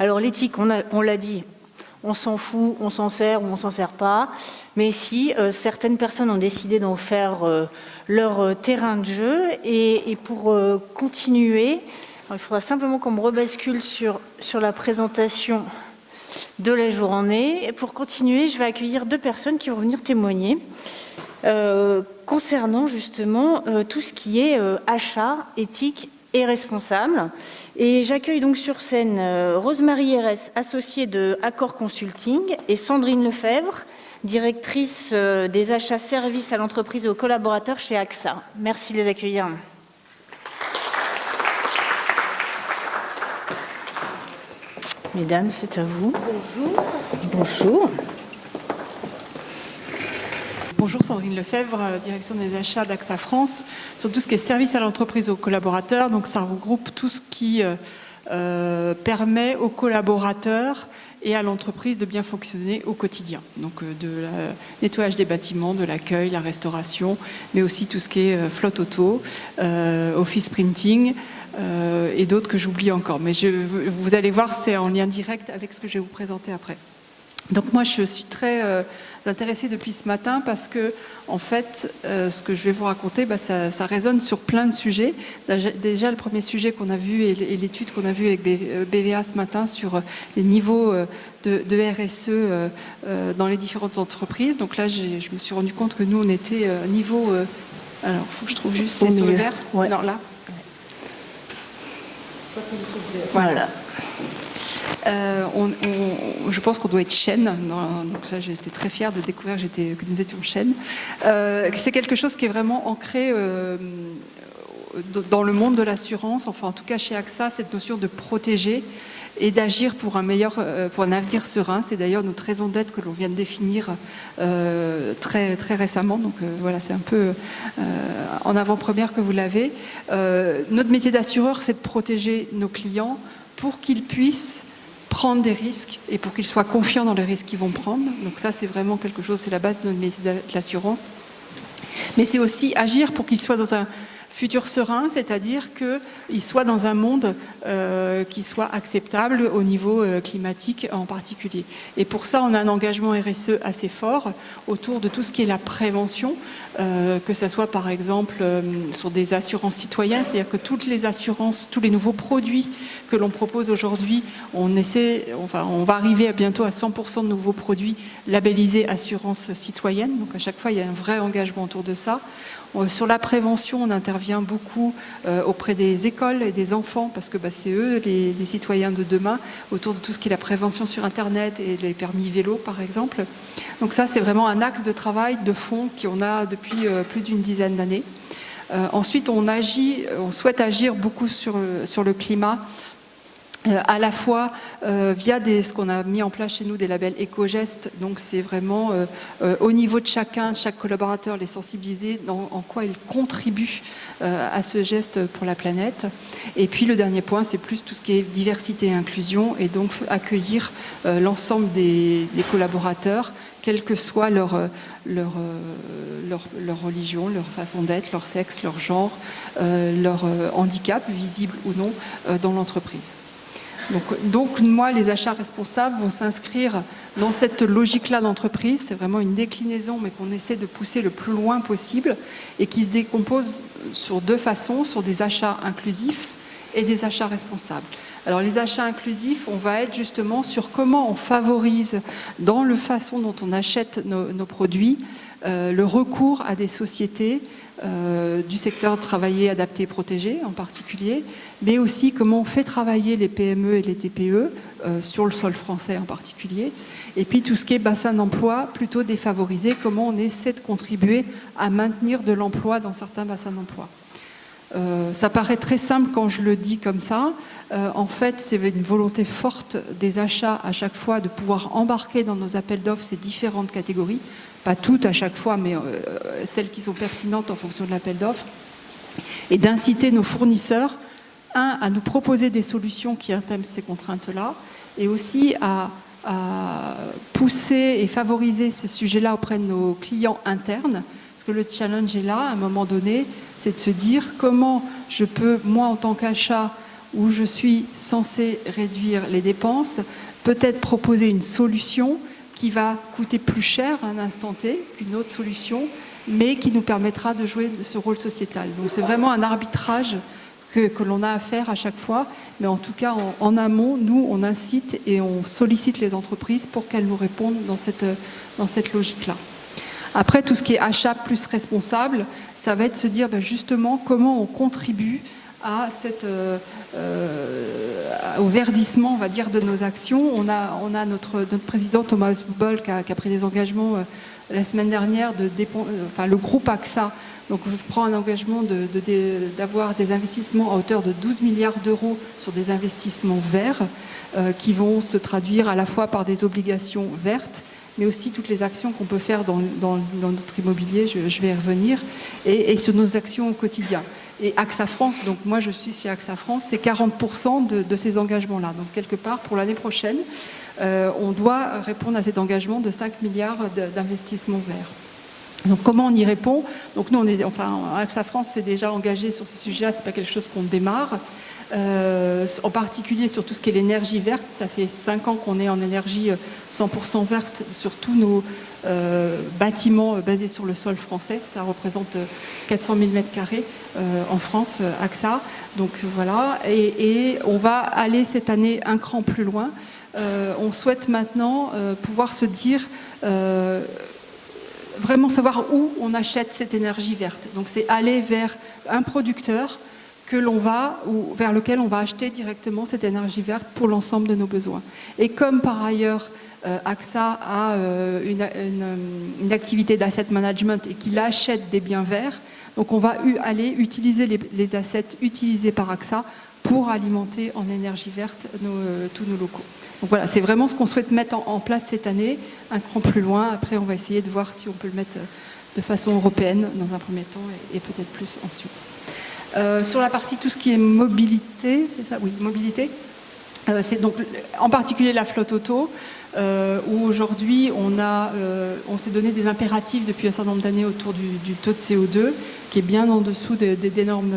Alors l'éthique, on l'a dit, on s'en fout, on s'en sert ou on s'en sert pas. Mais si certaines personnes ont décidé d'en faire leur terrain de jeu, et pour continuer, il faudra simplement qu'on me rebascule sur la présentation de la journée. Pour continuer, je vais accueillir 2 personnes qui vont venir témoigner concernant justement tout ce qui est achat, éthique et responsable. Et j'accueille donc sur scène Rosemary Herès, associée de Accor Consulting, et Sandrine Lefebvre, directrice des achats services à l'entreprise et aux collaborateurs chez AXA. Merci de les accueillir. Mesdames, c'est à vous. Bonjour. Bonjour. Bonjour, Sandrine Lefebvre, direction des achats d'AXA France, sur tout ce qui est service à l'entreprise aux collaborateurs. Donc ça regroupe tout ce qui permet aux collaborateurs et à l'entreprise de bien fonctionner au quotidien. Donc de nettoyage des bâtiments, de l'accueil, la restauration, mais aussi tout ce qui est flotte auto, office printing, et d'autres que j'oublie encore. Mais vous allez voir, c'est en lien direct avec ce que je vais vous présenter après. Donc moi, je suis très intéressée depuis ce matin parce que, en fait, ce que je vais vous raconter, ça résonne sur plein de sujets. Déjà, le premier sujet qu'on a vu et l'étude qu'on a vue avec BVA ce matin sur les niveaux de RSE dans les différentes entreprises. Donc là, je me suis rendu compte que nous, on était niveau... alors, il faut que je trouve juste... C'est sur le vert. Ouais. Non, là. Voilà. Je pense qu'on doit être chaîne. Donc ça, j'étais très fière de découvrir que nous étions chaîne. C'est quelque chose qui est vraiment ancré dans le monde de l'assurance, enfin en tout cas chez AXA, cette notion de protéger et d'agir pour un avenir serein. C'est d'ailleurs notre raison d'être que l'on vient de définir très, très récemment. Donc voilà, c'est un peu en avant-première que vous l'avez. Notre métier d'assureur, c'est de protéger nos clients pour qu'ils puissent prendre des risques et pour qu'ils soient confiants dans les risques qu'ils vont prendre. Donc ça, c'est vraiment quelque chose, c'est la base de notre métier de l'assurance. Mais c'est aussi agir pour qu'ils soient dans un futur serein, c'est-à-dire qu'ils soient dans un monde qui soit acceptable au niveau climatique en particulier. Et pour ça, on a un engagement RSE assez fort autour de tout ce qui est la prévention, que ce soit par exemple sur des assurances citoyennes, c'est-à-dire que toutes les assurances, tous les nouveaux produits que l'on propose aujourd'hui, on va arriver bientôt à 100% de nouveaux produits labellisés assurance citoyenne. Donc à chaque fois, il y a un vrai engagement autour de ça. Sur la prévention, on intervient beaucoup auprès des écoles et des enfants, parce que c'est eux les citoyens de demain, autour de tout ce qui est la prévention sur Internet et les permis vélo, par exemple. Donc ça, c'est vraiment un axe de travail, de fond, qu'on a depuis plus d'une dizaine d'années. Ensuite, on souhaite agir beaucoup sur le climat, à la fois via ce qu'on a mis en place chez nous, des labels éco-gestes. Donc c'est vraiment au niveau de chaque collaborateur, les sensibiliser en quoi ils contribuent à ce geste pour la planète. Et puis le dernier point, c'est plus tout ce qui est diversité et inclusion, et donc accueillir l'ensemble des collaborateurs, quelle que soit leur religion, leur façon d'être, leur sexe, leur genre, leur handicap, visible ou non, dans l'entreprise. Donc moi, les achats responsables vont s'inscrire dans cette logique-là d'entreprise. C'est vraiment une déclinaison, mais qu'on essaie de pousser le plus loin possible et qui se décompose sur 2 façons, sur des achats inclusifs et des achats responsables. Alors les achats inclusifs, on va être justement sur comment on favorise dans la façon dont on achète nos produits le recours à des sociétés du secteur travaillé, adapté, protégé en particulier, mais aussi comment on fait travailler les PME et les TPE sur le sol français en particulier, et puis tout ce qui est bassin d'emploi plutôt défavorisé, comment on essaie de contribuer à maintenir de l'emploi dans certains bassins d'emploi. Ça paraît très simple quand je le dis comme ça. En fait, c'est une volonté forte des achats à chaque fois de pouvoir embarquer dans nos appels d'offres ces différentes catégories, pas toutes à chaque fois, mais celles qui sont pertinentes en fonction de l'appel d'offres, et d'inciter nos fournisseurs, à nous proposer des solutions qui intègrent ces contraintes-là, et aussi à pousser et favoriser ces sujets-là auprès de nos clients internes, parce que le challenge est là, à un moment donné, c'est de se dire comment je peux, moi en tant qu'achat, où je suis censé réduire les dépenses, peut-être proposer une solution qui va coûter plus cher à un instant T qu'une autre solution, mais qui nous permettra de jouer ce rôle sociétal. Donc c'est vraiment un arbitrage que l'on a à faire à chaque fois, mais en tout cas en amont, nous on incite et on sollicite les entreprises pour qu'elles nous répondent dans cette logique-là. Après, tout ce qui est achat plus responsable, ça va être de se dire justement comment on contribue à au verdissement, on va dire, de nos actions. On a notre président Thomas Boll qui a pris des engagements la semaine dernière, le groupe AXA. Donc on prend un engagement d'avoir des investissements à hauteur de 12 milliards d'euros sur des investissements verts qui vont se traduire à la fois par des obligations vertes, mais aussi toutes les actions qu'on peut faire dans notre immobilier, je vais y revenir, et sur nos actions au quotidien. Et AXA France, donc moi je suis chez AXA France, c'est 40% de ces engagements-là. Donc quelque part, pour l'année prochaine, on doit répondre à cet engagement de 5 milliards d'investissements verts. Donc comment on y répond? Donc nous, AXA France s'est déjà engagé sur ces sujets-là, c'est pas quelque chose qu'on démarre. En particulier sur tout ce qui est l'énergie verte, ça fait 5 ans qu'on est en énergie 100% verte sur tous nos bâtiments basés sur le sol français. Ça représente 400 000 m² en France, AXA. Donc voilà, et on va aller cette année un cran plus loin. On souhaite maintenant pouvoir se dire vraiment savoir où on achète cette énergie verte. Donc c'est aller vers un producteur vers lequel on va acheter directement cette énergie verte pour l'ensemble de nos besoins. Et comme par ailleurs AXA a une activité d'asset management et qu'il achète des biens verts, donc on va aller utiliser les assets utilisés par AXA pour alimenter en énergie verte tous nos locaux. Donc voilà, c'est vraiment ce qu'on souhaite mettre en place cette année, un cran plus loin. Après, on va essayer de voir si on peut le mettre de façon européenne dans un premier temps et peut-être plus ensuite. Sur la partie tout ce qui est mobilité, c'est ça? Oui, mobilité. C'est donc en particulier la flotte auto, où aujourd'hui on s'est donné des impératifs depuis un certain nombre d'années autour du taux de CO2, qui est bien en dessous des normes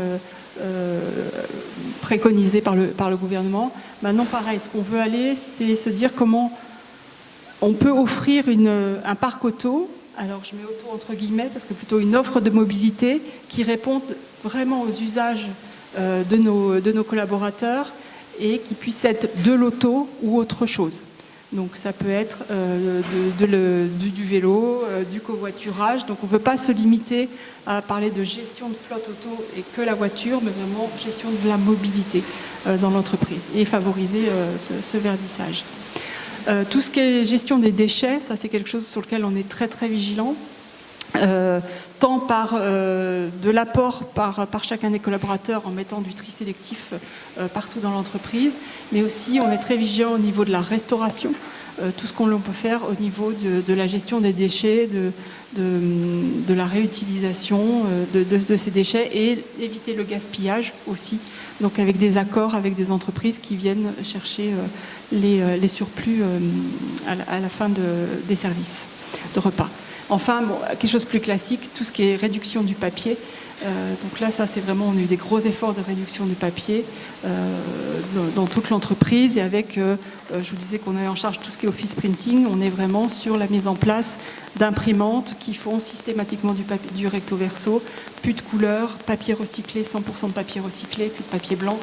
préconisées par le gouvernement. Maintenant, pareil, ce qu'on veut aller, c'est se dire comment on peut offrir un parc auto. Alors je mets auto entre guillemets parce que plutôt une offre de mobilité qui réponde vraiment aux usages de nos collaborateurs et qui puisse être de l'auto ou autre chose. Donc ça peut être du vélo, du covoiturage. Donc on ne veut pas se limiter à parler de gestion de flotte auto et que la voiture, mais vraiment gestion de la mobilité dans l'entreprise et favoriser ce verdissage. Tout ce qui est gestion des déchets, ça c'est quelque chose sur lequel on est très très vigilant, tant par de l'apport par chacun des collaborateurs en mettant du tri sélectif partout dans l'entreprise, mais aussi on est très vigilant au niveau de la restauration, tout ce qu'on peut faire au niveau de la gestion des déchets, de la réutilisation de ces déchets et éviter le gaspillage aussi, donc avec des accords avec des entreprises qui viennent chercher les surplus à la fin des services de repas. Enfin, quelque chose de plus classique, tout ce qui est réduction du papier. Donc là, ça c'est vraiment, on a eu des gros efforts de réduction du papier dans toute l'entreprise et avec, je vous disais qu'on est en charge de tout ce qui est office printing, on est vraiment sur la mise en place d'imprimantes qui font systématiquement du recto verso, plus de couleurs, papier recyclé, 100% de papier recyclé, plus de papier blanc.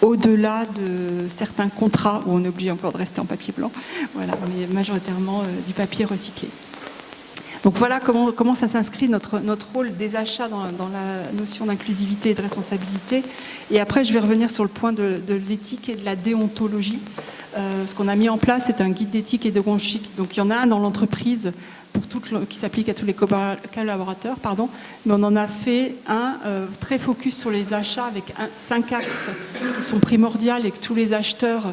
Au-delà de certains contrats où on est obligé encore de rester en papier blanc, voilà, mais majoritairement du papier recyclé. Donc voilà comment ça s'inscrit notre rôle des achats dans la notion d'inclusivité et de responsabilité. Et après, je vais revenir sur le point de l'éthique et de la déontologie. Ce qu'on a mis en place, c'est un guide d'éthique et de déontologie. Donc il y en a un dans l'entreprise qui s'applique à tous les collaborateurs, mais on en a fait un très focus sur les achats avec 5 axes qui sont primordiaux et que tous les acheteurs,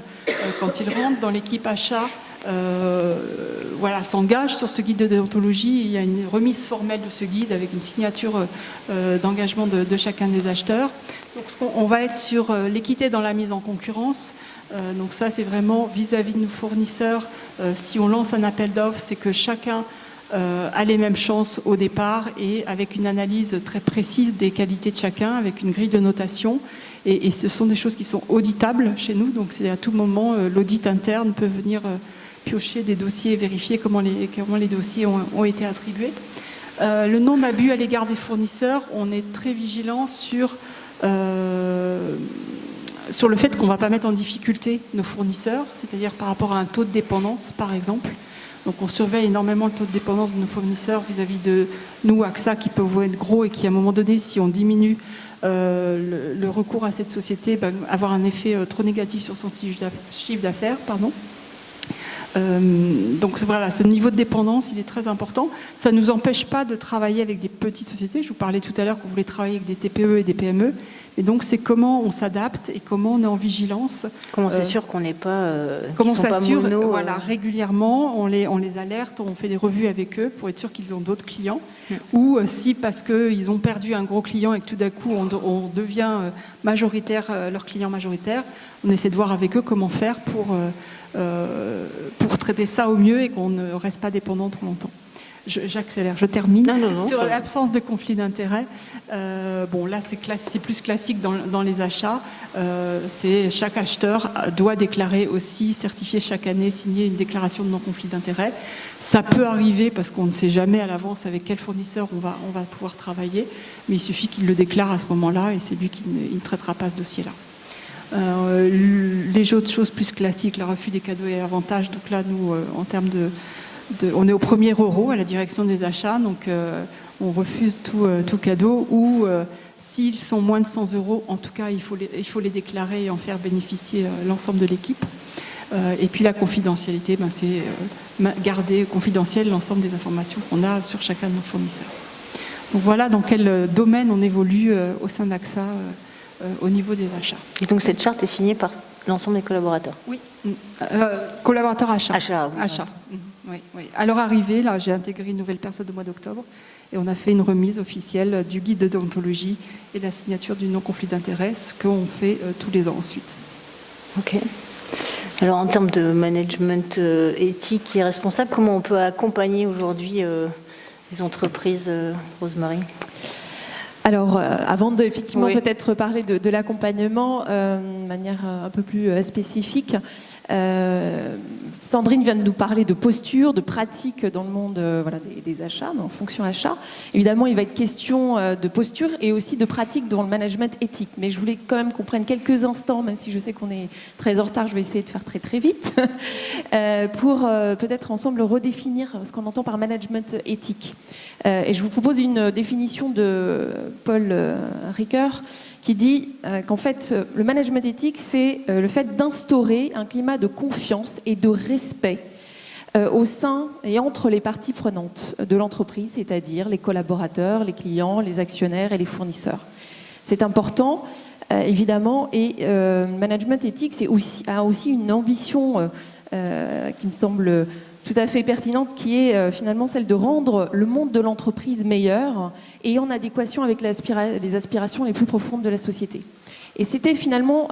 quand ils rentrent dans l'équipe achat, s'engagent sur ce guide de déontologie. Il y a une remise formelle de ce guide avec une signature d'engagement de chacun des acheteurs. Donc on va être sur l'équité dans la mise en concurrence. Donc ça c'est vraiment vis-à-vis de nos fournisseurs. Si on lance un appel d'offres, c'est que chacun a les mêmes chances au départ et avec une analyse très précise des qualités de chacun, avec une grille de notation. Et ce sont des choses qui sont auditables chez nous, donc c'est à tout moment, l'audit interne peut venir piocher des dossiers et vérifier comment les dossiers ont été attribués. Le non-abus à l'égard des fournisseurs, on est très vigilant sur le fait qu'on ne va pas mettre en difficulté nos fournisseurs, c'est-à-dire par rapport à un taux de dépendance, par exemple. Donc on surveille énormément le taux de dépendance de nos fournisseurs vis-à-vis de nous, AXA, qui peuvent être gros et qui, à un moment donné, si on diminue le recours à cette société, avoir un effet trop négatif sur son chiffre d'affaires. Donc voilà, ce niveau de dépendance, il est très important. Ça ne nous empêche pas de travailler avec des petites sociétés. Je vous parlais tout à l'heure qu'on voulait travailler avec des TPE et des PME. Et donc c'est comment on s'adapte et comment on est en vigilance. Comment c'est sûr qu'on n'est pas comment on s'assure voilà, régulièrement, on les alerte, on fait des revues avec eux pour être sûr qu'ils ont d'autres clients. Ou si parce qu'ils ont perdu un gros client et que tout d'un coup on devient majoritaire, leur client majoritaire, on essaie de voir avec eux comment faire pour traiter ça au mieux et qu'on ne reste pas dépendant trop longtemps. J'accélère, je termine. Non, sur l'absence de conflit d'intérêt. Bon, là, c'est plus classique dans les achats. Chaque acheteur doit déclarer aussi, certifier chaque année, signer une déclaration de non-conflit d'intérêt. Ça peut arriver parce qu'on ne sait jamais à l'avance avec quel fournisseur on va pouvoir travailler, mais il suffit qu'il le déclare à ce moment-là et c'est lui qui ne traitera pas ce dossier-là. Les autres choses plus classiques, le refus des cadeaux et avantages. Donc là, nous, en termes on est au premier euro à la direction des achats, donc on refuse tout cadeau ou s'ils sont moins de 100 euros, en tout cas, il faut les déclarer et en faire bénéficier l'ensemble de l'équipe. Et puis la confidentialité, c'est garder confidentiel l'ensemble des informations qu'on a sur chacun de nos fournisseurs. Donc voilà dans quel domaine on évolue au sein d'AXA au niveau des achats. Et donc cette charte est signée par l'ensemble des collaborateurs? Oui, collaborateurs achats. Achat. Oui. À leur arrivée, là, j'ai intégré une nouvelle personne au mois d'octobre et on a fait une remise officielle du guide de déontologie et la signature du non-conflit d'intérêt, ce qu'on fait tous les ans ensuite. Ok. Alors en termes de management éthique et responsable, comment on peut accompagner aujourd'hui les entreprises, Rosemary? Alors, avant de effectivement peut-être parler de l'accompagnement de manière un peu plus spécifique, Sandrine vient de nous parler de posture, de pratique dans le monde des achats, en fonction achat. Évidemment, il va être question de posture et aussi de pratique dans le management éthique. Mais je voulais quand même qu'on prenne quelques instants, même si je sais qu'on est très en retard, je vais essayer de faire très très vite, pour peut-être ensemble redéfinir ce qu'on entend par management éthique. Et je vous propose une définition de Paul Ricoeur qui dit qu'en fait, le management éthique, c'est le fait d'instaurer un climat de confiance et de respect au sein et entre les parties prenantes de l'entreprise, c'est-à-dire les collaborateurs, les clients, les actionnaires et les fournisseurs. C'est important, évidemment, et le management éthique a aussi une ambition qui me semble tout à fait pertinente, qui est finalement celle de rendre le monde de l'entreprise meilleur et en adéquation avec les aspirations les plus profondes de la société. Et c'était finalement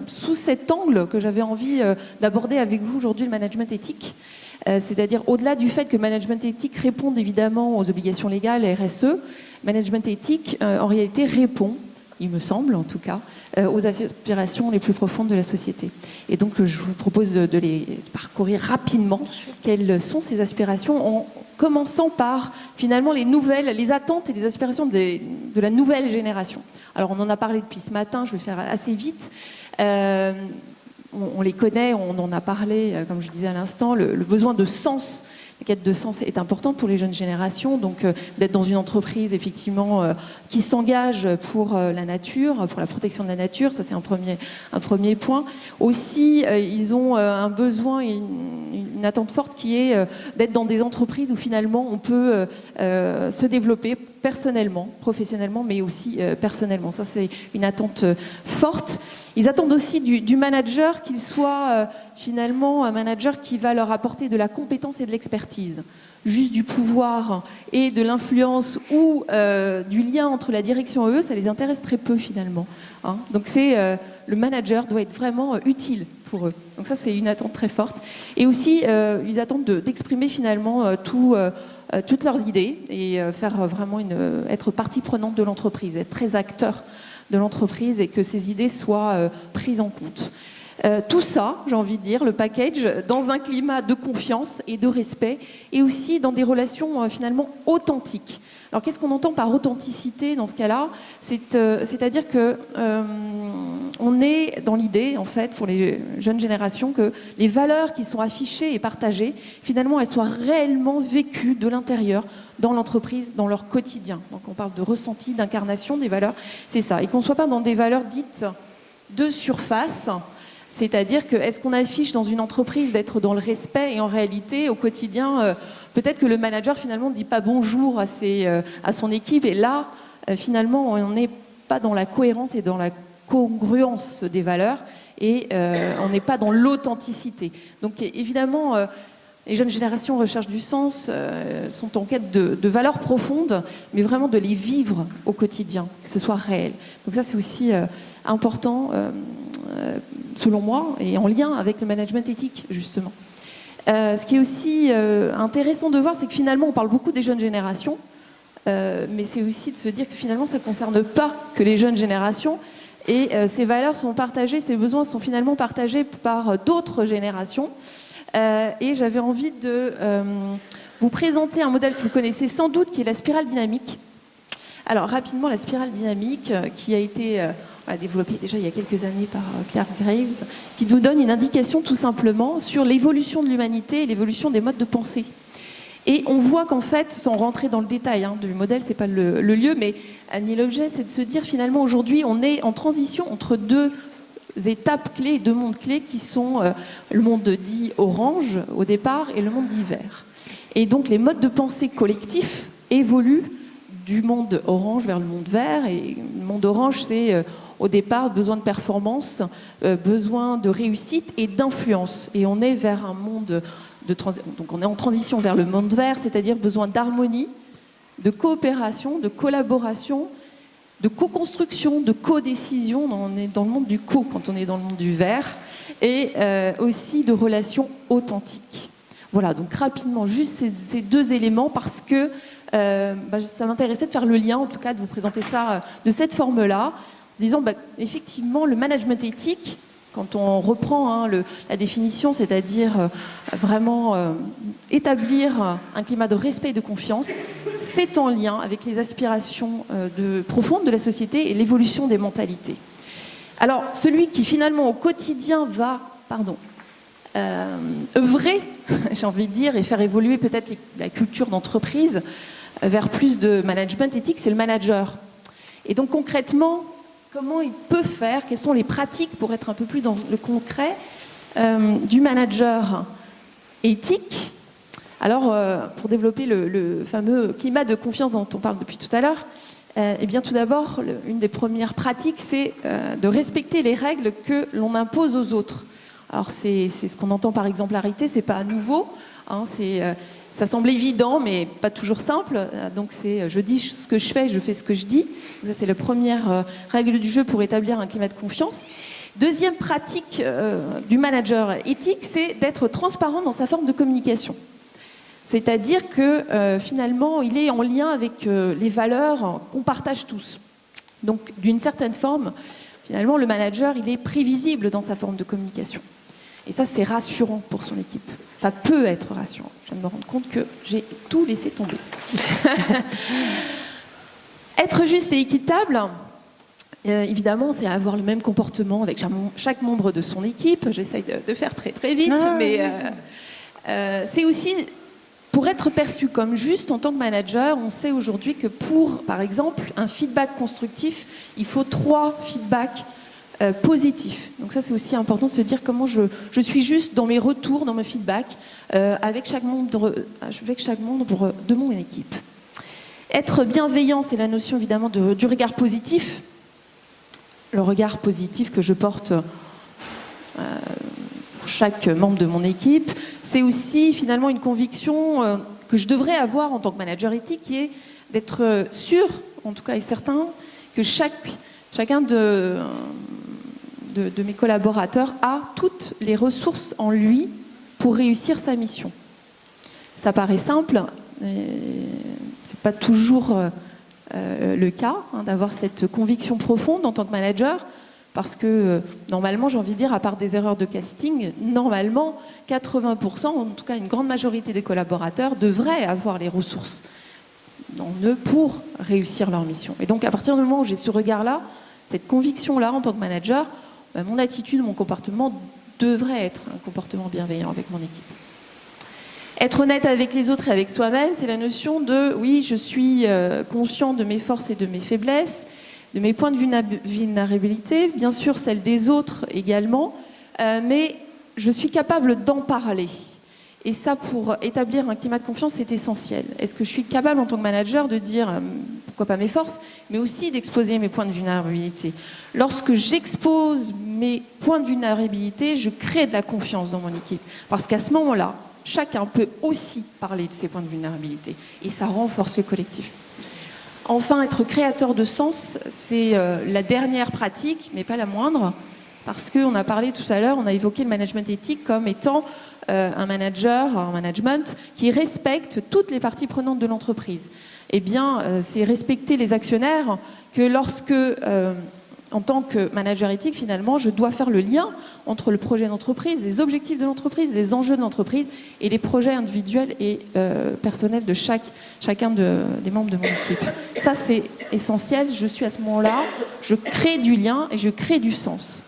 sous cet angle que j'avais envie d'aborder avec vous aujourd'hui le management éthique, c'est-à-dire au-delà du fait que management éthique réponde évidemment aux obligations légales RSE, management éthique en réalité répond, il me semble en tout cas, aux aspirations les plus profondes de la société. Et donc je vous propose de les parcourir rapidement. Quelles sont ces aspirations, en commençant par finalement les attentes et les aspirations de la nouvelle génération. Alors on en a parlé depuis ce matin, je vais faire assez vite. On les connaît, on en a parlé, comme je disais à l'instant, le besoin de sens. La quête de sens est importante pour les jeunes générations, donc d'être dans une entreprise effectivement qui s'engage pour la nature, pour la protection de la nature, ça c'est un premier point. Aussi, ils ont un besoin, une attente forte qui est d'être dans des entreprises où finalement on peut se développer personnellement, professionnellement, mais aussi personnellement. Ça c'est une attente forte. Ils attendent aussi du manager qu'il soit finalement un manager qui va leur apporter de la compétence et de l'expertise. Juste du pouvoir et de l'influence ou du lien entre la direction et eux, ça les intéresse très peu finalement. Hein. Donc c'est le manager doit être vraiment utile pour eux. Donc ça, c'est une attente très forte. Et aussi, ils attendent d'exprimer finalement toutes leurs idées et faire vraiment être partie prenante de l'entreprise, être très acteur de l'entreprise et que ces idées soient prises en compte. Tout ça, j'ai envie de dire, le package, dans un climat de confiance et de respect, et aussi dans des relations finalement authentiques. Alors qu'est-ce qu'on entend par authenticité dans ce cas-là ? C'est-à-dire que on est dans l'idée, en fait, pour les jeunes générations, que les valeurs qui sont affichées et partagées, finalement, elles soient réellement vécues de l'intérieur, dans l'entreprise, dans leur quotidien. Donc on parle de ressenti, d'incarnation des valeurs, c'est ça. Et qu'on ne soit pas dans des valeurs dites de surface. C'est-à-dire que est-ce qu'on affiche dans une entreprise d'être dans le respect et en réalité, au quotidien, peut-être que le manager finalement ne dit pas bonjour à son équipe et là, finalement, on n'est pas dans la cohérence et dans la congruence des valeurs et on n'est pas dans l'authenticité. Donc évidemment, les jeunes générations recherchent du sens, sont en quête de valeurs profondes, mais vraiment de les vivre au quotidien, que ce soit réel. Donc ça, c'est aussi important selon moi, et en lien avec le management éthique, justement. Ce qui est aussi intéressant de voir, c'est que finalement, on parle beaucoup des jeunes générations, mais c'est aussi de se dire que finalement, ça ne concerne pas que les jeunes générations, et ces valeurs sont partagées, ces besoins sont finalement partagés par d'autres générations. Et j'avais envie de vous présenter un modèle que vous connaissez sans doute, qui est la spirale dynamique. Alors, rapidement, la spirale dynamique, qui a été développée déjà il y a quelques années par Claire Graves, qui nous donne une indication tout simplement sur l'évolution de l'humanité et l'évolution des modes de pensée. Et on voit qu'en fait, sans rentrer dans le détail du modèle, c'est pas le lieu, mais l'objet, c'est de se dire finalement aujourd'hui, on est en transition entre deux étapes clés, deux mondes clés qui sont le monde dit orange au départ et le monde dit vert. Et donc les modes de pensée collectifs évoluent du monde orange vers le monde vert. Et le monde orange, c'est au départ besoin de performance, besoin de réussite et d'influence. Et on est vers un monde donc on est en transition vers le monde vert, c'est-à-dire besoin d'harmonie, de coopération, de collaboration, de co-construction, de co-décision. On est dans le monde du co quand on est dans le monde du vert, et aussi de relations authentiques. Voilà, donc rapidement, juste ces deux éléments, parce que ça m'intéressait de faire le lien, en tout cas de vous présenter ça de cette forme-là, en se disant, effectivement, le management éthique, quand on reprend la définition, c'est-à-dire vraiment établir un climat de respect et de confiance, c'est en lien avec les aspirations profondes de la société et l'évolution des mentalités. Alors, celui qui finalement au quotidien va œuvrer, j'ai envie de dire, et faire évoluer peut-être la culture d'entreprise vers plus de management éthique, c'est le manager. Et donc concrètement, comment il peut faire, quelles sont les pratiques pour être un peu plus dans le concret du manager éthique. Alors, pour développer le fameux climat de confiance dont on parle depuis tout à l'heure, eh bien tout d'abord, une des premières pratiques, c'est de respecter les règles que l'on impose aux autres. Alors c'est ce qu'on entend par exemplarité, c'est pas nouveau, ça semble évident, mais pas toujours simple. Donc c'est je dis ce que je fais ce que je dis. Ça, c'est la première règle du jeu pour établir un climat de confiance. Deuxième pratique du manager éthique, c'est d'être transparent dans sa forme de communication. C'est-à-dire que finalement, il est en lien avec les valeurs qu'on partage tous. Donc d'une certaine forme, finalement, le manager, il est prévisible dans sa forme de communication. Et ça, c'est rassurant pour son équipe. Ça peut être rassurant. Je viens de me rendre compte que j'ai tout laissé tomber. Être juste et équitable, évidemment, c'est avoir le même comportement avec chaque membre de son équipe. J'essaye de faire très très vite, mais c'est aussi pour être perçu comme juste en tant que manager. On sait aujourd'hui que pour, par exemple, un feedback constructif, il faut 3 feedbacks positif. Donc ça, c'est aussi important de se dire comment je suis juste dans mes retours, dans mes feedbacks, avec chaque membre de mon équipe. Être bienveillant, c'est la notion évidemment du regard positif. Le regard positif que je porte pour chaque membre de mon équipe. C'est aussi finalement une conviction que je devrais avoir en tant que manager éthique, qui est d'être sûr, en tout cas et certain, que chacun de de mes collaborateurs a toutes les ressources en lui pour réussir sa mission. Ça paraît simple, mais c'est pas toujours le cas d'avoir cette conviction profonde en tant que manager, parce que normalement, j'ai envie de dire, à part des erreurs de casting, normalement 80%, en tout cas une grande majorité des collaborateurs devraient avoir les ressources en eux pour réussir leur mission. Et donc à partir du moment où j'ai ce regard-là, cette conviction-là en tant que manager, mon attitude, mon comportement devrait être un comportement bienveillant avec mon équipe. Être honnête avec les autres et avec soi-même, c'est la notion de oui, je suis conscient de mes forces et de mes faiblesses, de mes points de vulnérabilité, bien sûr celles des autres également, mais je suis capable d'en parler. Et ça, pour établir un climat de confiance, c'est essentiel. Est-ce que je suis capable en tant que manager de dire, pourquoi pas mes forces, mais aussi d'exposer mes points de vulnérabilité. Lorsque j'expose mes points de vulnérabilité, je crée de la confiance dans mon équipe. Parce qu'à ce moment-là, chacun peut aussi parler de ses points de vulnérabilité. Et ça renforce le collectif. Enfin, être créateur de sens, c'est la dernière pratique, mais pas la moindre. Parce qu'on a parlé tout à l'heure, on a évoqué le management éthique comme étant un manager, un management qui respecte toutes les parties prenantes de l'entreprise. Eh bien, c'est respecter les actionnaires que lorsque, en tant que manager éthique, finalement, je dois faire le lien entre le projet d'entreprise, les objectifs de l'entreprise, les enjeux de l'entreprise et les projets individuels et personnels de chacun des membres de mon équipe. Ça, c'est essentiel. Je suis à ce moment-là, je crée du lien et je crée du sens.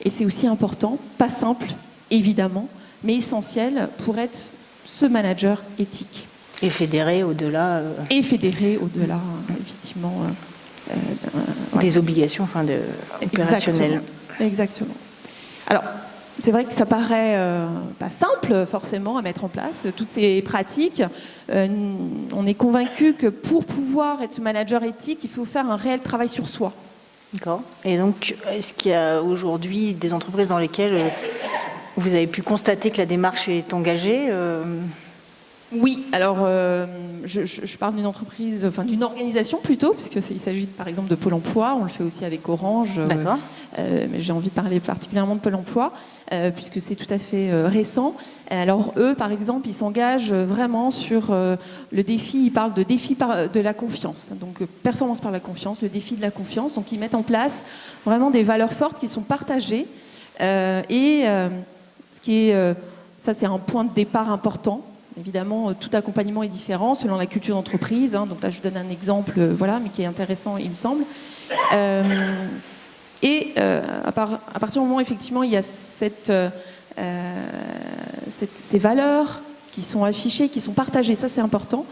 Et c'est aussi important, pas simple, évidemment, mais essentiel pour être ce manager éthique. Et fédérer au-delà. Et fédérer au-delà, effectivement. Des obligations opérationnelles. Exactement. Alors, c'est vrai que ça paraît pas simple, forcément, à mettre en place, toutes ces pratiques. On est convaincu que pour pouvoir être ce manager éthique, il faut faire un réel travail sur soi. D'accord. Et donc, est-ce qu'il y a aujourd'hui des entreprises dans lesquelles vous avez pu constater que la démarche est engagée Oui, alors je parle d'une entreprise, enfin d'une organisation plutôt, puisqu'il s'agit par exemple de Pôle emploi, on le fait aussi avec Orange. D'accord. Mais j'ai envie de parler particulièrement de Pôle emploi, puisque c'est tout à fait récent. Alors eux, par exemple, ils s'engagent vraiment sur le défi, ils parlent de défi de la confiance, donc performance par la confiance, le défi de la confiance. Donc ils mettent en place vraiment des valeurs fortes qui sont partagées. Ce qui est, ça c'est un point de départ important. Évidemment, tout accompagnement est différent selon la culture d'entreprise. Donc là, je donne un exemple, voilà, mais qui est intéressant, il me semble. À partir du moment où, effectivement, il y a ces valeurs qui sont affichées, qui sont partagées, ça c'est important.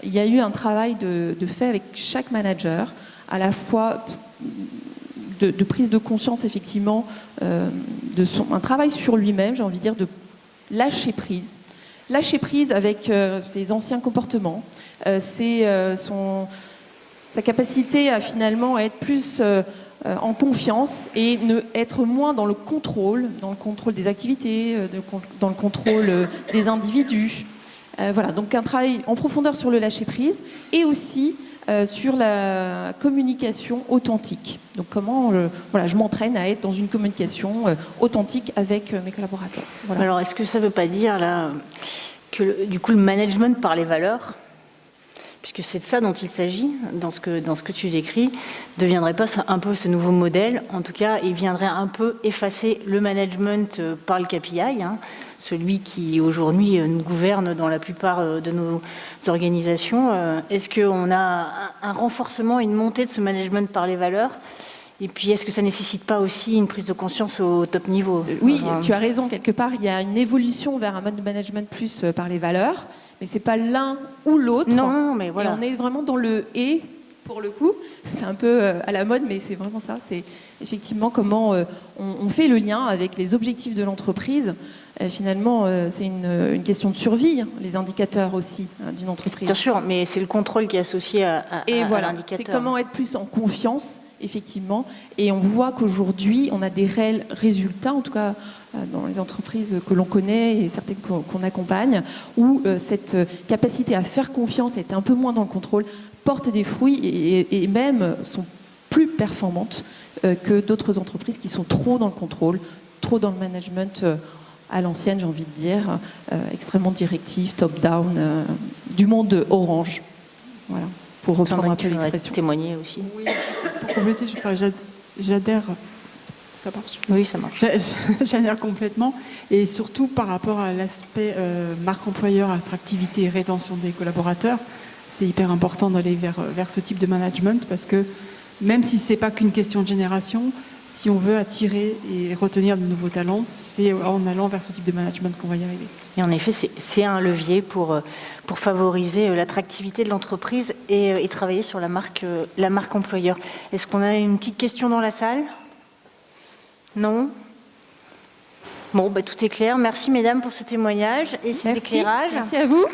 Il y a eu un travail de fait avec chaque manager, à la fois de prise de conscience, effectivement, un travail sur lui-même, j'ai envie de dire, de lâcher prise. Lâcher prise avec ses anciens comportements, sa capacité à finalement être plus en confiance et être moins dans le contrôle des activités, dans le contrôle des individus. Voilà, donc un travail en profondeur sur le lâcher prise et aussi sur la communication authentique. Donc comment je m'entraîne à être dans une communication authentique avec mes collaborateurs. Voilà. Alors est-ce que ça ne veut pas dire là que du coup le management par les valeurs, puisque c'est de ça dont il s'agit dans ce que tu décris, ne deviendrait pas un peu ce nouveau modèle? En tout cas, il viendrait un peu effacer le management par le KPI, celui qui aujourd'hui nous gouverne dans la plupart de nos organisations. Est-ce qu'on a un renforcement, une montée de ce management par les valeurs? Et puis, est-ce que ça ne nécessite pas aussi une prise de conscience au top niveau? Oui, tu as raison. Quelque part, il y a une évolution vers un mode de management plus par les valeurs, mais ce n'est pas l'un ou l'autre. Non, mais voilà. Et on est vraiment dans le « et », pour le coup. C'est un peu à la mode, mais c'est vraiment ça. C'est effectivement comment on fait le lien avec les objectifs de l'entreprise. Finalement, c'est une question de survie, les indicateurs aussi d'une entreprise. Bien sûr, mais c'est le contrôle qui est associé à l'indicateur. C'est comment être plus en confiance, effectivement. Et on voit qu'aujourd'hui, on a des réels résultats, en tout cas dans les entreprises que l'on connaît et certaines qu'on accompagne, où cette capacité à faire confiance, être un peu moins dans le contrôle, porte des fruits et même sont plus performantes que d'autres entreprises qui sont trop dans le contrôle, trop dans le management à l'ancienne, j'ai envie de dire, extrêmement directif, top-down, du monde orange. Voilà, pour reprendre un peu l'expression. Témoigner aussi. Oui, pour compléter, j'adhère. Ça marche? Oui, ça marche. J'adhère complètement. Et surtout par rapport à l'aspect marque employeur, attractivité et rétention des collaborateurs, c'est hyper important d'aller vers ce type de management parce que même si ce n'est pas qu'une question de génération, si on veut attirer et retenir de nouveaux talents, c'est en allant vers ce type de management qu'on va y arriver. Et en effet, c'est un levier pour favoriser l'attractivité de l'entreprise et travailler sur la marque employeur. Est-ce qu'on a une petite question dans la salle ? Non ? Bon, tout est clair. Merci mesdames pour ce témoignage et ces éclairages. Merci à vous.